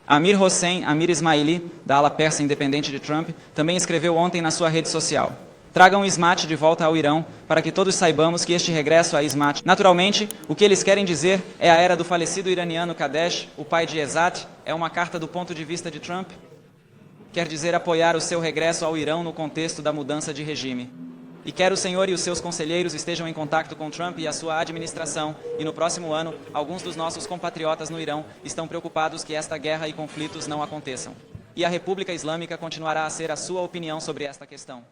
Amir Hossein Amir Ismaili, da ala persa independente de Trump, também escreveu ontem na sua rede social: tragam Ismat de volta ao Irão para que todos saibamos que este regresso a Ismat... Naturalmente, o que eles querem dizer é a era do falecido iraniano Qadesh, o pai de Ezat, é uma carta do ponto de vista de Trump. Quer dizer apoiar o seu regresso ao Irão no contexto da mudança de regime. E quer o senhor e os seus conselheiros estejam em contato com Trump e a sua administração, e no próximo ano, alguns dos nossos compatriotas no Irão estão preocupados que esta guerra e conflitos não aconteçam. E a República Islâmica continuará a ser a sua opinião sobre esta questão.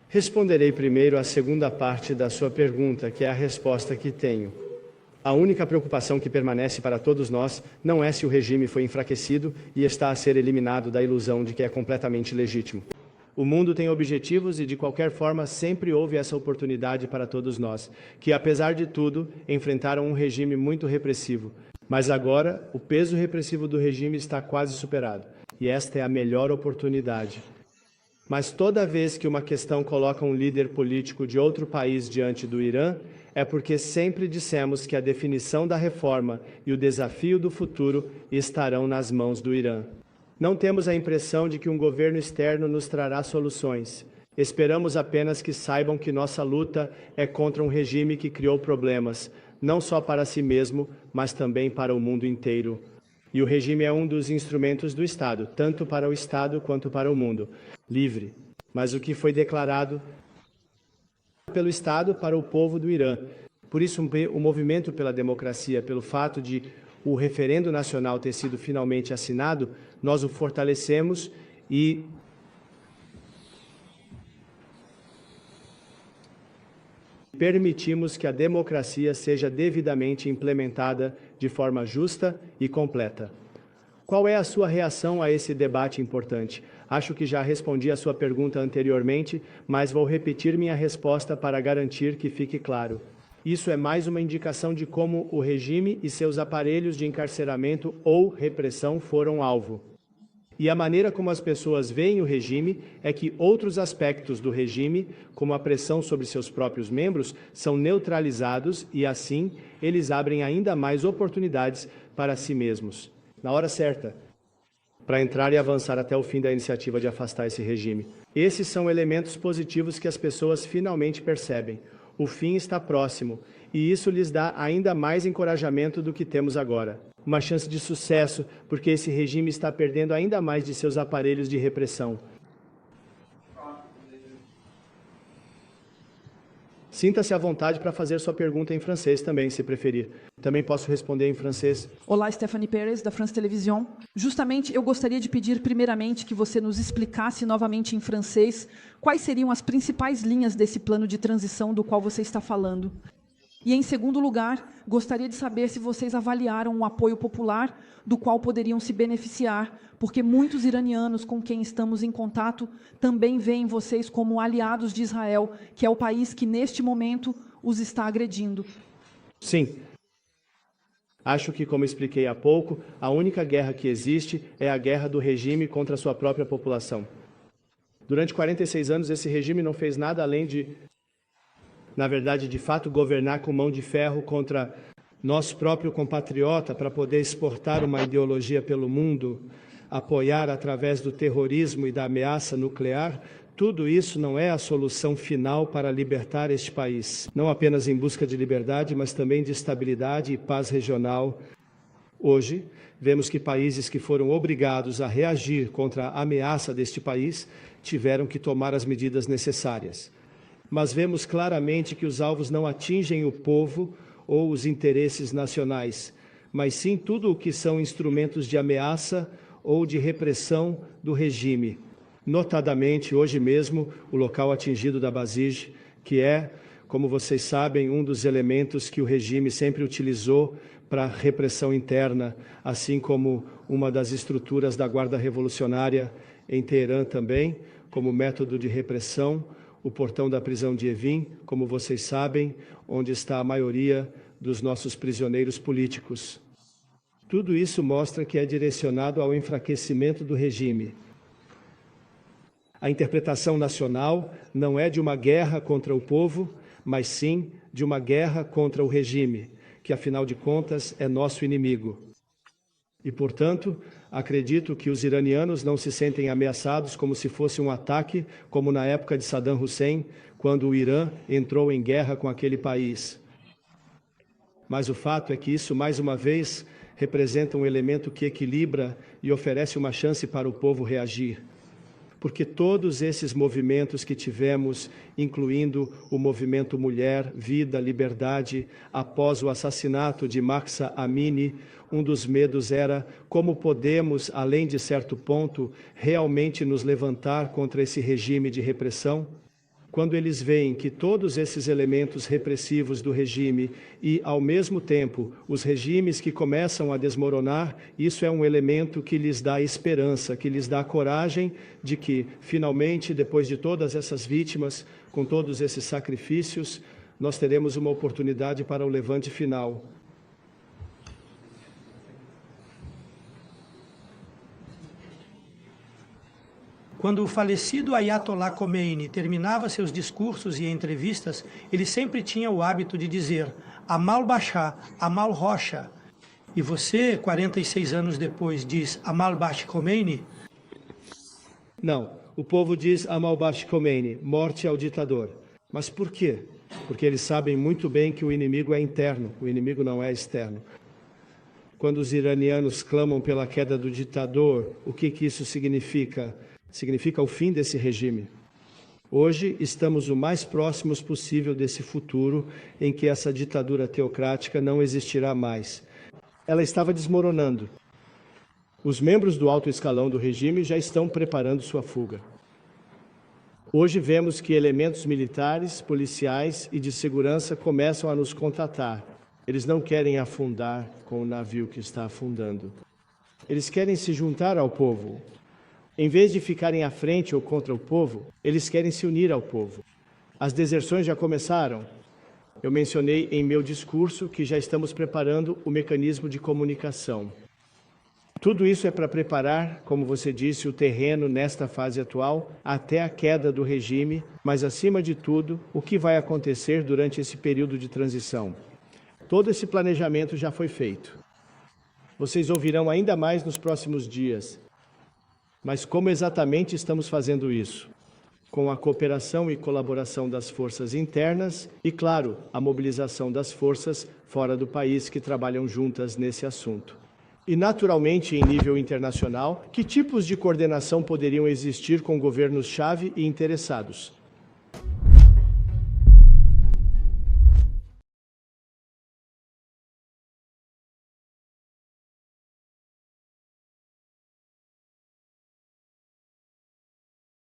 Responderei primeiro à segunda parte da sua pergunta, que é a resposta que tenho. A única preocupação que permanece para todos nós não é se o regime foi enfraquecido e está a ser eliminado da ilusão de que é completamente legítimo. O mundo tem objetivos e, de qualquer forma, sempre houve essa oportunidade para todos nós, que, apesar de tudo, enfrentaram um regime muito repressivo. Mas agora, o peso repressivo do regime está quase superado, e esta é a melhor oportunidade. Mas toda vez que uma questão coloca um líder político de outro país diante do Irã, é porque sempre dissemos que a definição da reforma e o desafio do futuro estarão nas mãos do Irã. Não temos a impressão de que um governo externo nos trará soluções. Esperamos apenas que saibam que nossa luta é contra um regime que criou problemas, não só para si mesmo, mas também para o mundo inteiro. E o regime é um dos instrumentos do Estado, tanto para o Estado quanto para o mundo. Livre. Mas o que foi declarado pelo Estado para o povo do Irã. Por isso, o movimento pela democracia, pelo fato de o referendo nacional ter sido finalmente assinado, nós o fortalecemos e permitimos que a democracia seja devidamente implementada de forma justa e completa. Qual é a sua reação a esse debate importante? Acho que já respondi a sua pergunta anteriormente, mas vou repetir minha resposta para garantir que fique claro. Isso é mais uma indicação de como o regime e seus aparelhos de encarceramento ou repressão foram alvo. E a maneira como as pessoas veem o regime é que outros aspectos do regime, como a pressão sobre seus próprios membros, são neutralizados e, assim, eles abrem ainda mais oportunidades para si mesmos. Na hora certa, para entrar e avançar até o fim da iniciativa de afastar esse regime. Esses são elementos positivos que as pessoas finalmente percebem. O fim está próximo, e isso lhes dá ainda mais encorajamento do que temos agora. Uma chance de sucesso, porque esse regime está perdendo ainda mais de seus aparelhos de repressão. Sinta-se à vontade para fazer sua pergunta em francês também, se preferir. Também posso responder em francês. Olá, Stephanie Pérez, da France Télévisions. Justamente, eu gostaria de pedir primeiramente que você nos explicasse novamente em francês quais seriam as principais linhas desse plano de transição do qual você está falando. E, em segundo lugar, gostaria de saber se vocês avaliaram o apoio popular do qual poderiam se beneficiar, porque muitos iranianos com quem estamos em contato também veem vocês como aliados de Israel, que é o país que, neste momento, os está agredindo. Sim. Acho que, como expliquei há pouco, a única guerra que existe é a guerra do regime contra a sua própria população. Durante 46 anos, esse regime não fez nada além de, na verdade, de fato, governar com mão de ferro contra nosso próprio compatriota para poder exportar uma ideologia pelo mundo, apoiar através do terrorismo e da ameaça nuclear. Tudo isso não é a solução final para libertar este país, não apenas em busca de liberdade, mas também de estabilidade e paz regional. Hoje, vemos que países que foram obrigados a reagir contra a ameaça deste país tiveram que tomar as medidas necessárias. Mas vemos claramente que os alvos não atingem o povo ou os interesses nacionais, mas sim tudo o que são instrumentos de ameaça ou de repressão do regime. Notadamente, hoje mesmo, o local atingido da Basij, que é, como vocês sabem, um dos elementos que o regime sempre utilizou para repressão interna, assim como uma das estruturas da Guarda Revolucionária em Teherã também, como método de repressão, o portão da prisão de Evin, como vocês sabem, onde está a maioria dos nossos prisioneiros políticos. Tudo isso mostra que é direcionado ao enfraquecimento do regime. A interpretação nacional não é de uma guerra contra o povo, mas sim de uma guerra contra o regime, que, afinal de contas, é nosso inimigo. E, portanto, acredito que os iranianos não se sentem ameaçados como se fosse um ataque, como na época de Saddam Hussein, quando o Irã entrou em guerra com aquele país. Mas o fato é que isso, mais uma vez, representa um elemento que equilibra e oferece uma chance para o povo reagir. Porque todos esses movimentos que tivemos, incluindo o movimento Mulher, Vida, Liberdade, após o assassinato de Mahsa Amini, um dos medos era como podemos, além de certo ponto, realmente nos levantar contra esse regime de repressão? Quando eles veem que todos esses elementos repressivos do regime e, ao mesmo tempo, os regimes que começam a desmoronar, isso é um elemento que lhes dá esperança, que lhes dá coragem de que, finalmente, depois de todas essas vítimas, com todos esses sacrifícios, nós teremos uma oportunidade para o levante final. Quando o falecido Ayatollah Khomeini terminava seus discursos e entrevistas, ele sempre tinha o hábito de dizer Amal Bashar, Amal Rocha. E você, 46 anos depois, diz Amal Bash Khomeini? Não, o povo diz Amal Bash Khomeini, morte ao ditador. Mas por quê? Porque eles sabem muito bem que o inimigo é interno, o inimigo não é externo. Quando os iranianos clamam pela queda do ditador, o que isso significa? Significa o fim desse regime. Hoje estamos o mais próximos possível desse futuro em que essa ditadura teocrática não existirá mais. Ela estava desmoronando. Os membros do alto escalão do regime já estão preparando sua fuga. Hoje vemos que elementos militares, policiais e de segurança começam a nos contatar. Eles não querem afundar com o navio que está afundando. Eles querem se juntar ao povo. Em vez de ficarem à frente ou contra o povo, eles querem se unir ao povo. As deserções já começaram. Eu mencionei em meu discurso que já estamos preparando o mecanismo de comunicação. Tudo isso é para preparar, como você disse, o terreno nesta fase atual, até a queda do regime, mas, acima de tudo, o que vai acontecer durante esse período de transição. Todo esse planejamento já foi feito. Vocês ouvirão ainda mais nos próximos dias. Mas como exatamente estamos fazendo isso? Com a cooperação e colaboração das forças internas e, claro, a mobilização das forças fora do país que trabalham juntas nesse assunto. E, naturalmente, em nível internacional, que tipos de coordenação poderiam existir com governos-chave e interessados?